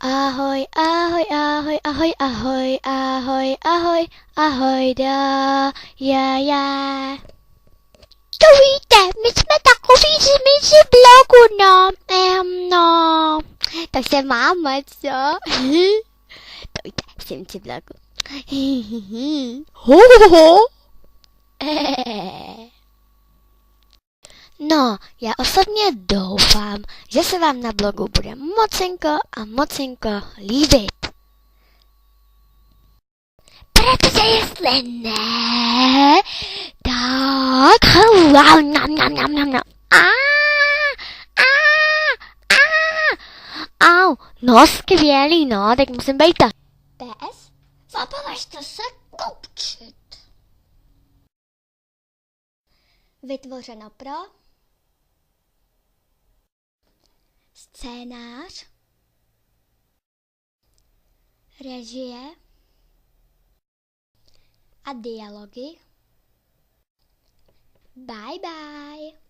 Ahoj, ahoj, ahoj, ahoj, ahoj, ahoj, ahoj, ahoj, já. To víte, my jsme takový zmizi blogu, no. No. Tak se máme, co? To víte, zmizi blogu. Ho, ho, ho. No, já osobně doufám, že se vám na blogu bude mocinko líbit. Protože jestli ne, tak... Au, no skvělý, no, tak musím být tak. PS, zapomeňte se koučit. Vytvořeno pro scénář, režie a dialogy. Bye bye.